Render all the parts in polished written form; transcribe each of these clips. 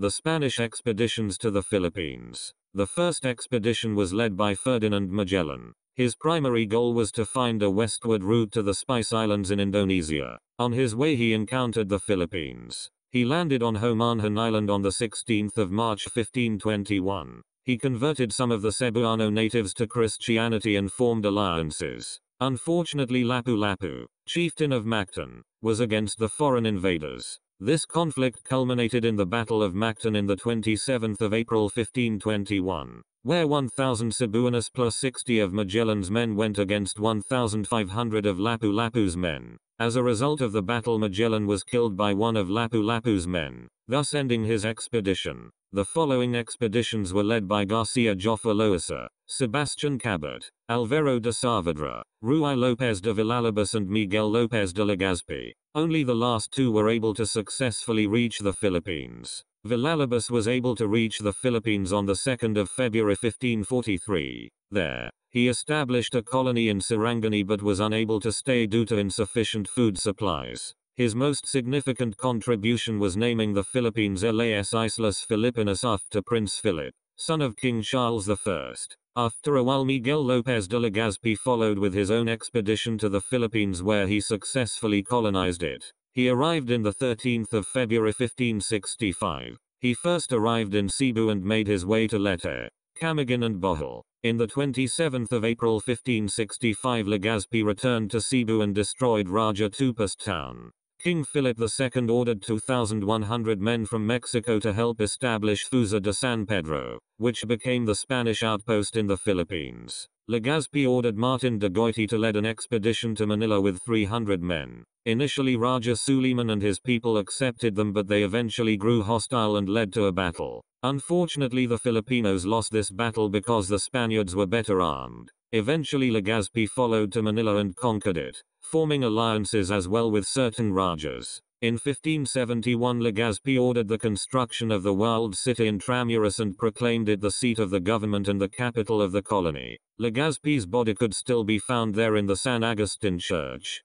The Spanish expeditions to the Philippines. The first expedition was led by Ferdinand Magellan. His primary goal was to find a westward route to the Spice Islands in Indonesia. On his way he encountered the Philippines. He landed on Homonhan Island on the 16th of March 1521. He converted some of the Cebuano natives to Christianity and formed alliances. Unfortunately Lapu-Lapu, chieftain of Mactan, was against the foreign invaders. This conflict culminated in the Battle of Mactan in the 27th of April 1521, where 1,000 Cebuanos plus 60 of Magellan's men went against 1,500 of Lapu-Lapu's men. As a result of the battle, Magellan was killed by one of Lapu-Lapu's men, thus ending his expedition. The following expeditions were led by Garcia Joffre Loaiza, Sebastian Cabot, Alvaro de Saavedra, Ruy Lopez de Villalobos and Miguel Lopez de Legazpi. Only the last two were able to successfully reach the Philippines. Villalobos was able to reach the Philippines on the 2nd of February 1543. There, he established a colony in Sarangani but was unable to stay due to insufficient food supplies. His most significant contribution was naming the Philippines Las Islas Filipinas after Prince Philip, son of King Charles I. After a while Miguel Lopez de Legazpi followed with his own expedition to the Philippines where he successfully colonized it. He arrived in the 13th of February 1565. He first arrived in Cebu and made his way to Leyte, Camiguin and Bohol. In the 27th of April 1565 Legazpi returned to Cebu and destroyed Raja Tupas town. King Philip II ordered 2,100 men from Mexico to help establish Fuza de San Pedro, which became the Spanish outpost in the Philippines. Legazpi ordered Martin de Goiti to lead an expedition to Manila with 300 men. Initially Raja Suleiman and his people accepted them, but they eventually grew hostile and led to a battle. Unfortunately the Filipinos lost this battle because the Spaniards were better armed. Eventually Legazpi followed to Manila and conquered it, forming alliances as well with certain Rajas. In 1571 Legazpi ordered the construction of the walled city Intramuros and proclaimed it the seat of the government and the capital of the colony. Legazpi's body could still be found there in the San Agustin Church.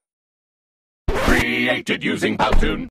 Created using Powtoon.